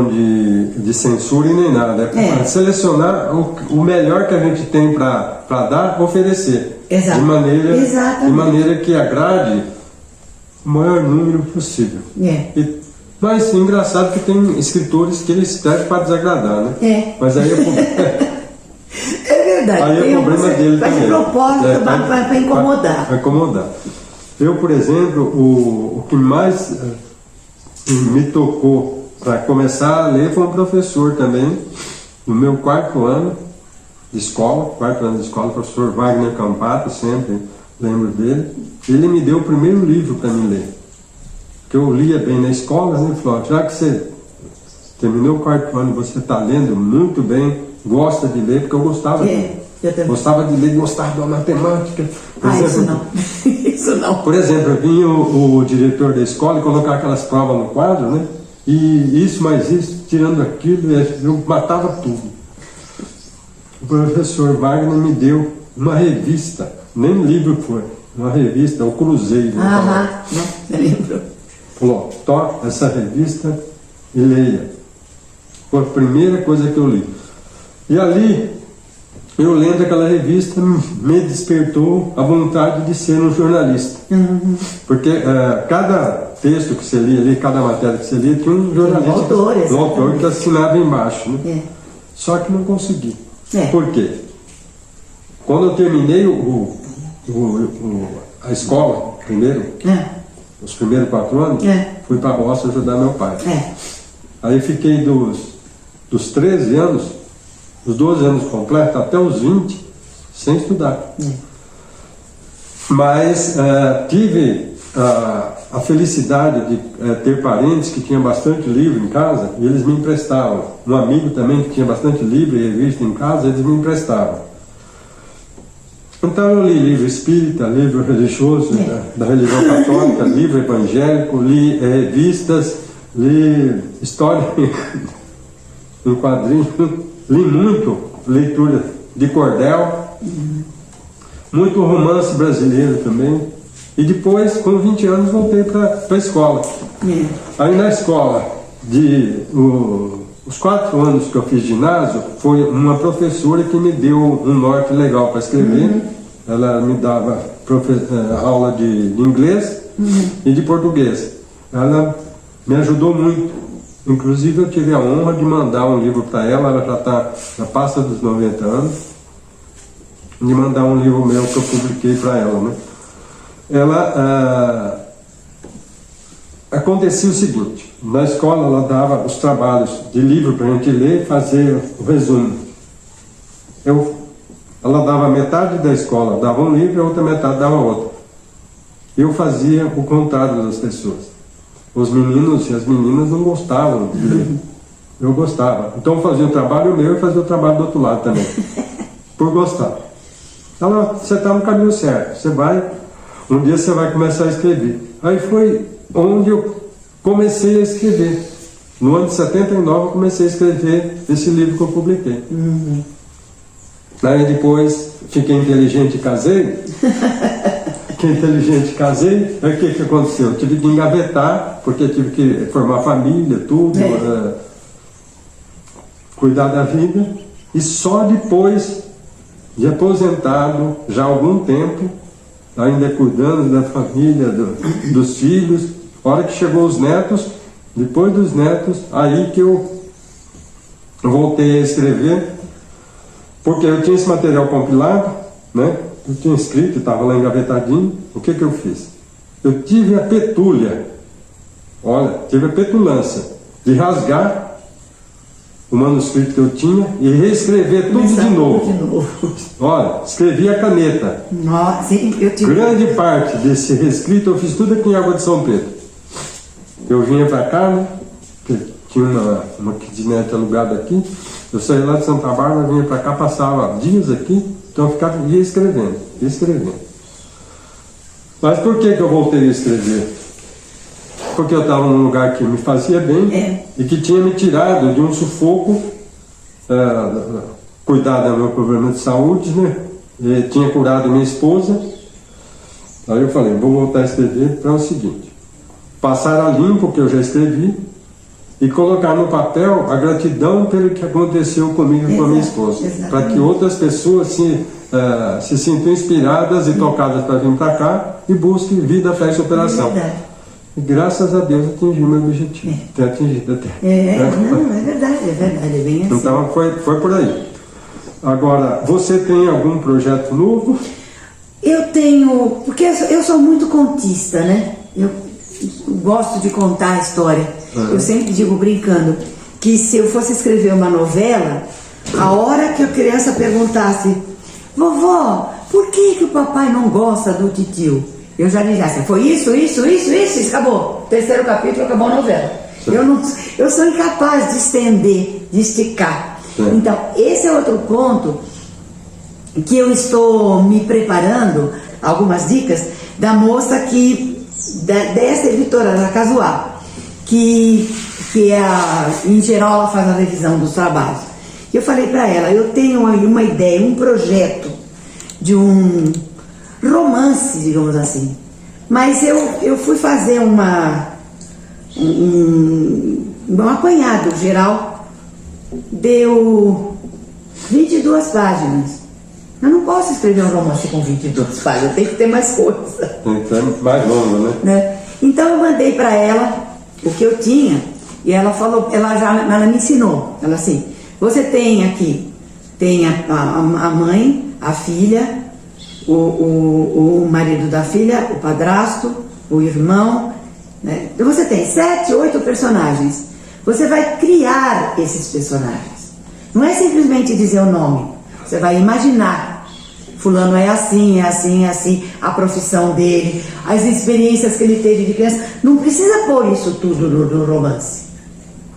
de censura e nem nada. É selecionar o melhor que a gente tem para dar, oferecer. Exato. De maneira que agrade o maior número possível. Mas engraçado que tem escritores que eles escrevem para desagradar, né? Mas aí é verdade. Aí é o problema dele também. De propósito, para incomodar. Para incomodar. Eu, por exemplo, o que mais me tocou para começar a ler foi um professor também, no meu quarto ano de escola, o professor Wagner Campato, sempre lembro dele. Ele me deu o primeiro livro para mim ler. Que eu lia bem na escola, ele falou, já que você terminou o quarto ano e você está lendo muito bem, gosta de ler, porque eu gostava de ler. Gostava de ler, gostava da matemática. Isso não. Por exemplo, vinha o diretor da escola e colocar aquelas provas no quadro, né? E isso mais isso, tirando aquilo, eu matava tudo. O professor Wagner me deu uma revista, nem livro foi, uma revista, o Cruzeiro. Eu lembro. Falou, toque essa revista e leia. Foi a primeira coisa que eu li. E ali, eu lendo aquela revista, me despertou a vontade de ser um jornalista. Porque cada texto que você lia ali, cada matéria que você lia, tinha um jornalista, um autor que assinava embaixo. Né? Só que não consegui. Por quê? Quando eu terminei a escola, primeiro, os primeiros 4 anos, fui para a roça ajudar meu pai. Aí fiquei dos 13 anos, os 12 anos completos, até os 20, sem estudar. Mas tive a felicidade de ter parentes que tinham bastante livro em casa, e eles me emprestavam. Um amigo também que tinha bastante livro e revista em casa, eles me emprestavam. Então eu li livro espírita, livro religioso, da religião católica, livro evangélico, li revistas, li história em quadrinhos, li muito leitura de cordel, muito romance brasileiro também. E depois, com 20 anos, voltei para a escola. Aí na escola, os 4 anos que eu fiz ginásio, foi uma professora que me deu um norte legal para escrever. Ela me dava aula de inglês e de português. Ela me ajudou muito. Inclusive eu tive a honra de mandar um livro para ela já está na pasta dos 90 anos. de mandar um livro meu que eu publiquei para ela, né? Acontecia o seguinte: na escola ela dava os trabalhos de livro para a gente ler e fazer o resumo. Ela dava metade da escola, dava um livro e a outra metade dava outro. Eu fazia o contrário das pessoas. Os meninos e as meninas não gostavam de ler. Eu gostava. Então eu fazia o trabalho meu e fazia o trabalho do outro lado também. Por gostar. Ela, você está no caminho certo. Você vai, um dia você vai começar a escrever. Aí foi onde eu comecei a escrever. No ano de 79 eu comecei a escrever esse livro que eu publiquei. Aí depois fiquei inteligente e casei. Fiquei inteligente e casei. Aí o que aconteceu? Eu tive que engavetar, porque tive que formar família, tudo, cuidar da vida. E só depois de aposentado, já há algum tempo, ainda cuidando da família, dos filhos, a hora que chegou os netos, depois dos netos, aí que eu voltei a escrever, porque eu tinha esse material compilado, né? Eu tinha escrito, estava lá engavetadinho. O que eu fiz? Eu tive a petúlia, tive a petulância de rasgar o manuscrito que eu tinha e reescrever tudo de novo. Olha, escrevi a caneta. Nossa, eu tive... Grande parte desse reescrito eu fiz tudo aqui em Água de São Pedro. Eu vinha para cá, né? Tinha uma kitnet alugada aqui. Eu saía lá de Santa Bárbara, vinha para cá, passava dias aqui. Então eu ficava ia escrevendo. Mas por que eu voltei a escrever? Porque eu estava num lugar que me fazia bem e que tinha me tirado de um sufoco, cuidar do meu problema de saúde, né? E tinha curado minha esposa. Aí eu falei, vou voltar a escrever para o seguinte: passar a limpo o que eu já escrevi e colocar no papel a gratidão pelo que aconteceu comigo e com a minha esposa, para que outras pessoas se sintam inspiradas e tocadas para vir para cá e busquem vida, fé e superação. E graças a Deus atingi meu objetivo. Tenho atingido até. Não, é verdade, é bem assim. Então foi por aí. Agora, você tem algum projeto novo? Eu tenho, porque eu sou muito contista, né? Eu gosto de contar a história. Eu sempre digo brincando que se eu fosse escrever uma novela, a hora que a criança perguntasse: vovó, por que o papai não gosta do titio? Eu já disse, foi isso, acabou. Terceiro capítulo, acabou a novela. Eu sou incapaz de estender, de esticar. Então, esse é outro ponto que eu estou me preparando, algumas dicas da moça dessa editora da Casual, que em geral ela faz a revisão dos trabalhos. Eu falei para ela, eu tenho aí uma ideia, um projeto de um romance, digamos assim, mas eu fui fazer um apanhado geral, deu 22 páginas. Eu não posso escrever um romance com 22 páginas, tem que ter mais coisa. Tem que ter mais longo, né? Então eu mandei para ela o que eu tinha e ela falou, ela me ensinou, ela assim, você tem aqui, tem a mãe, a filha, o marido da filha, o padrasto, o irmão, né? Então você tem 7, 8 personagens. Você vai criar esses personagens. Não é simplesmente dizer o nome. Você vai imaginar. Fulano é assim, a profissão dele, as experiências que ele teve de criança. Não precisa pôr isso tudo no romance.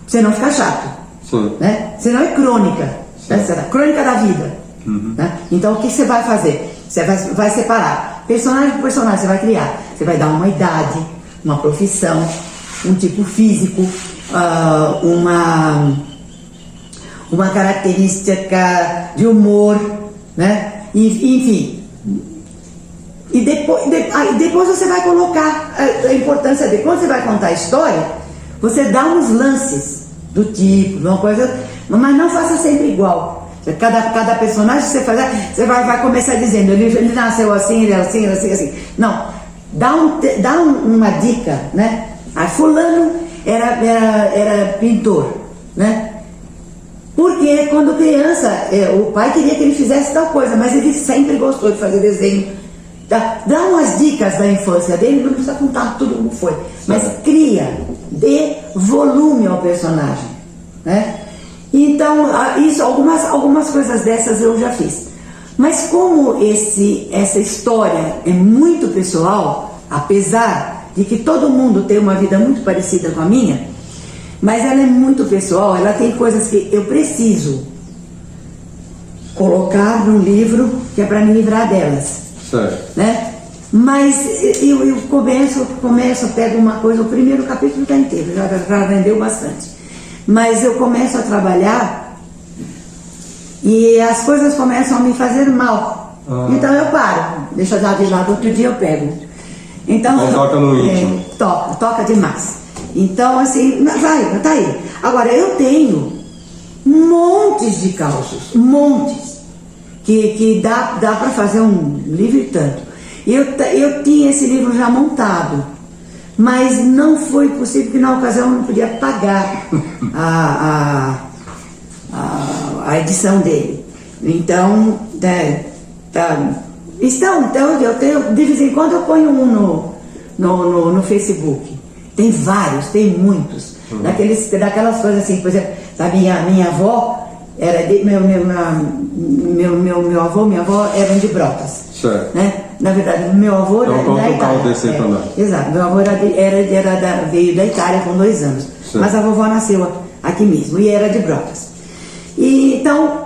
Senão fica chato. Sim. Né? Senão é crônica. Né? Crônica da vida. Né? Então o que você vai fazer? Você vai separar personagem por personagem, você vai criar. Você vai dar uma idade, uma profissão, um tipo físico, uma característica de humor, né? Enfim. E depois você vai colocar a importância de quando você vai contar a história, você dá uns lances do tipo, uma coisa, mas não faça sempre igual. Cada personagem que você faz, você vai começar dizendo, ele nasceu assim, ele é assim, assim. Não, dá uma dica, né? Fulano era pintor, né? Porque quando criança, o pai queria que ele fizesse tal coisa, mas ele sempre gostou de fazer desenho. Dá umas dicas da infância dele, não precisa contar tudo como foi, mas cria, dê volume ao personagem, né? Então, isso, algumas coisas dessas eu já fiz. Mas como essa história é muito pessoal, apesar de que todo mundo tem uma vida muito parecida com a minha, mas ela é muito pessoal, ela tem coisas que eu preciso colocar num livro que é para me livrar delas. Certo. Né? Mas eu começo, pego uma coisa, o primeiro capítulo está inteiro, já rendeu bastante. Mas eu começo a trabalhar e as coisas começam a me fazer mal. Então eu paro, deixa eu dar de lado, outro dia eu pego. Então toca no íntimo. Toca demais. Então assim, tá aí. Agora eu tenho montes de causos, montes, que dá para fazer um livro e tanto. Eu tinha esse livro já montado, mas não foi possível, porque na ocasião eu não podia pagar a edição dele. Então, eu tenho, de vez em quando eu ponho um no Facebook. Tem vários, tem muitos. Daquelas coisas assim, por exemplo, da minha avó, era meu avô, minha avó eram de Brotas. Certo. Né? Na verdade, meu avô era da Itália. Exato, meu avô veio da Itália com 2 anos. Certo. Mas a vovó nasceu aqui mesmo e era de Brotas. E, então,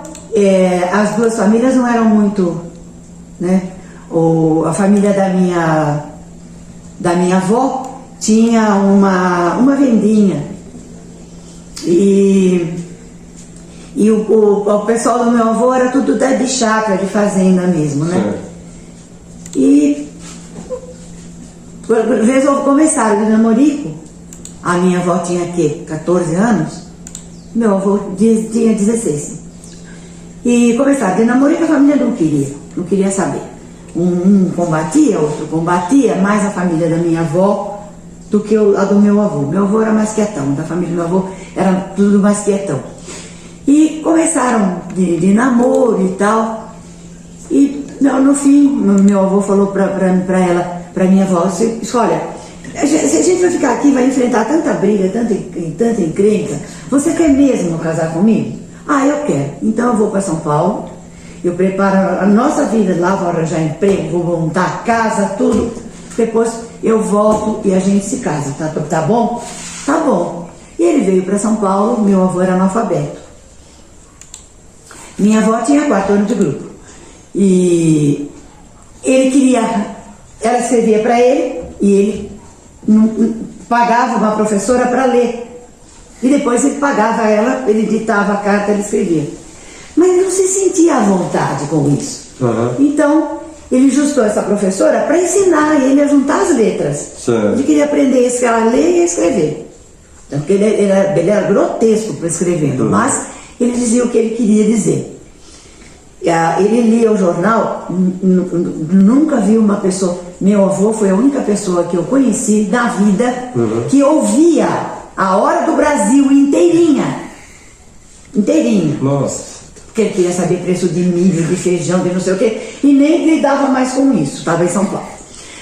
as duas famílias não eram muito, né? A família da minha avó tinha uma vendinha e o pessoal do meu avô era tudo de chácara, de fazenda mesmo, né? Certo. E começaram de namorico. A minha avó tinha 14 anos, meu avô tinha 16. E começaram de namorico, a família não queria saber. Um combatia, outro combatia, mais a família da minha avó do que a do meu avô. Meu avô era mais quietão, da família do meu avô era tudo mais quietão. E começaram de namoro e tal. E no fim, meu avô falou pra minha avó, olha, se a gente vai ficar aqui, vai enfrentar tanta briga, tanta encrenca, você quer mesmo casar comigo? Ah, eu quero. Então eu vou para São Paulo, eu preparo a nossa vida lá, vou arranjar emprego, vou montar casa, tudo. Depois eu volto e a gente se casa, tá bom? Tá bom. E ele veio para São Paulo, meu avô era analfabeto. Minha avó tinha 4 anos de grupo. E ela escrevia para ele e ele pagava uma professora para ler. E depois ele pagava ela, ele ditava a carta, ele escrevia. Mas não se sentia à vontade com isso. Uhum. Então, ele justou essa professora para ensinar ele a juntar as letras. Certo. Ele queria aprender a ler e a escrever. Então, porque ele era grotesco para escrevendo, mas ele dizia o que ele queria dizer. Ele lia o jornal, nunca vi uma pessoa. Meu avô foi a única pessoa que eu conheci na vida que ouvia a Hora do Brasil inteirinha. Nossa. Porque ele queria saber preço de milho, de feijão, de não sei o quê, e nem lidava mais com isso, estava em São Paulo.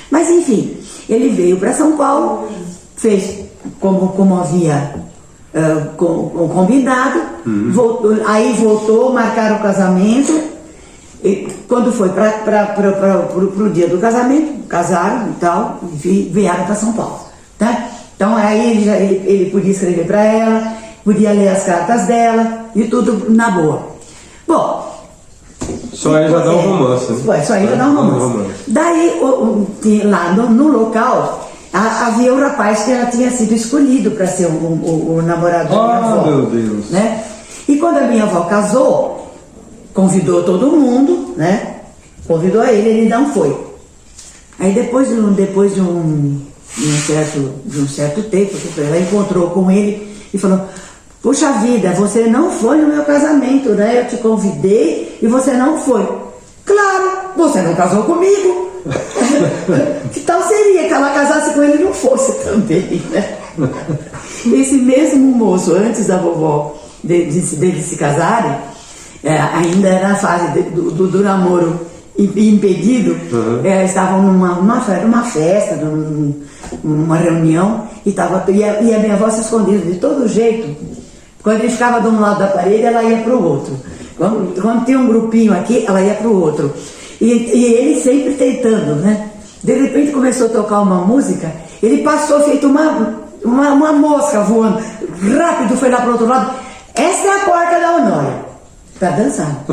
Mas enfim, ele veio para São Paulo, fez como havia combinado, voltou, marcaram o casamento. E quando foi para o dia do casamento, casaram e tal, e vieram para São Paulo, tá? Então aí ele podia escrever para ela, podia ler as cartas dela e tudo na boa. Bom, só aí já dá um romance, né? Só aí já dá um romance. Daí lá no local havia um rapaz que ela tinha sido escolhido para ser o namorado da minha avó. Meu Deus! Né? E quando a minha avó casou, convidou todo mundo, né? Convidou ele não foi. Aí depois de um certo tempo, ela encontrou com ele e falou: puxa vida, você não foi no meu casamento, né? Eu te convidei e você não foi. Claro, você não casou comigo. Que tal seria que ela casasse com ele e não fosse também, né? Esse mesmo moço, antes da vovó deles se casarem, ainda era a fase do namoro impedido, estavam numa festa, numa reunião, e a minha avó se escondia de todo jeito. Quando ele ficava de um lado da parede, ela ia para o outro. Quando tinha um grupinho aqui, ela ia para o outro. E ele sempre tentando, né? De repente começou a tocar uma música, ele passou feito uma mosca voando, rápido foi lá para o outro lado. Essa é a porca da Honória, para dançar.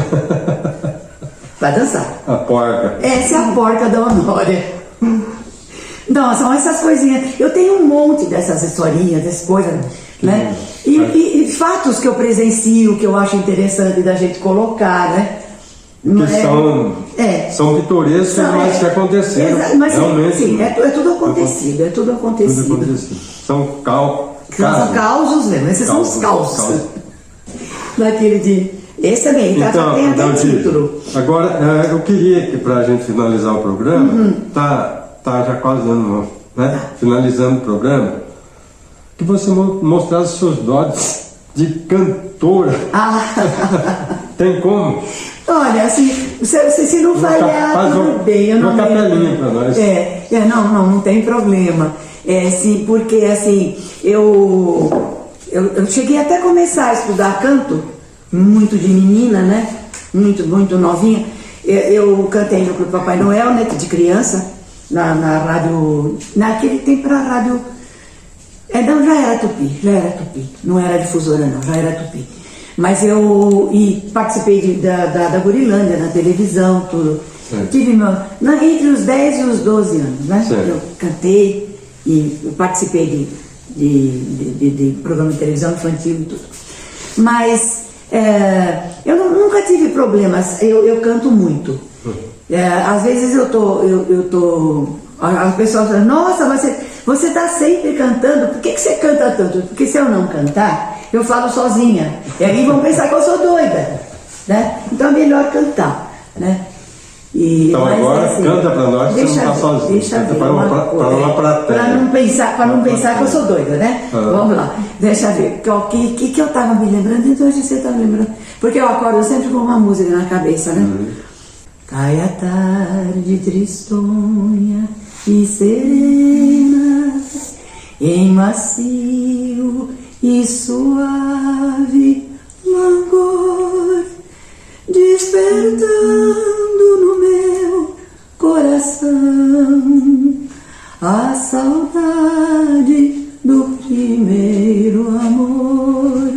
Para dançar. A porca. Essa é a porca da Honória. Não, são essas coisinhas. Eu tenho um monte dessas historinhas, dessas coisas, né? E fatos que eu presencio, que eu acho interessante da gente colocar, né? Que são vitorescos, mas que aconteceram. Mas realmente. Sim, é tudo acontecido, é tudo acontecido. Tudo acontecido. São causos mesmo, esses são os causos. Daquele de... Esse também, então, tem até título. Agora, eu queria que para a gente finalizar o programa, tá já quase dando, né? Finalizando o programa, que você mostrasse seus dotes de cantora. Tem como? Olha, assim, se não falhar, tudo bem. Eu não capelinha para nós. Não tem problema. Sim, porque assim, eu cheguei até a começar a estudar canto, muito de menina, né? Muito novinha. Eu cantei no Clube Papai Noel, né? De criança, na rádio. Naquele tempo a rádio. Não, já era Tupi. Não era difusora, não, já era Tupi. Mas eu participei da Gurilândia, na televisão, tudo. Tive entre os 10 e os 12 anos, né? Eu cantei e participei de programa de televisão infantil e tudo. Mas eu nunca tive problemas, eu canto muito. Às vezes eu tô as pessoas falam, nossa, você está sempre cantando, por que você canta tanto? Porque se eu não cantar, eu falo sozinha. E aí vão pensar que eu sou doida, né? Então é melhor cantar, né? Então agora canta para nós, você não está sozinho. Deixa eu ver para uma plateia. Para não pensar que eu sou doida, né? Vamos lá, deixa eu ver. O que eu estava me lembrando, então hoje você está me lembrando. Porque eu acordo sempre com uma música na cabeça, né? Cai a tarde tristonha e serena, em macio e suave langor, despertando no meu coração a saudade do primeiro amor.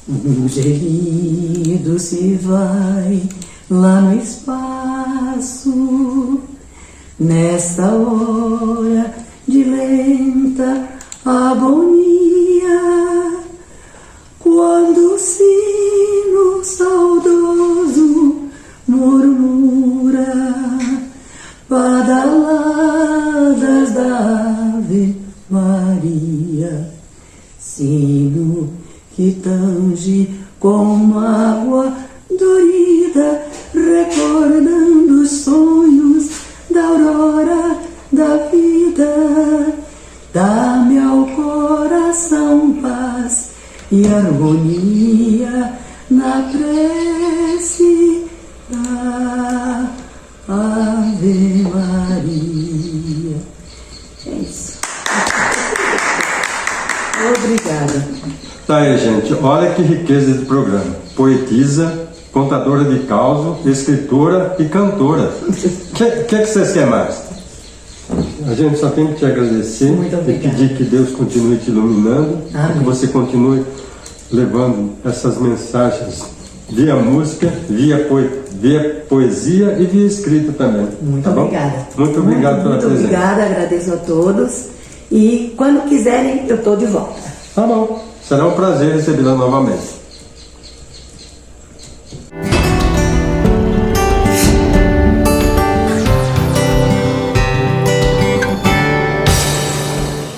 Um gemido se vai lá no espaço, nesta hora de lenta agonia, quando o sino saudoso murmura badaladas da Ave Maria, sino que tange com mágoa dorida, recordando os sonhos da aurora da vida. Dá-me ao coração paz e harmonia na prece da Ave Maria. É isso. Obrigada. Tá aí, gente. Olha que riqueza de programa. Poetisa, contadora de causos, escritora e cantora. O que vocês querem mais? A gente só tem que te agradecer e pedir que Deus continue te iluminando, que você continue levando essas mensagens via música, via poesia e via escrita também. Muito obrigada. Muito obrigado pela presença. Muito obrigada, agradeço a todos. E quando quiserem, eu estou de volta. Tá bom. Será um prazer recebê-la novamente.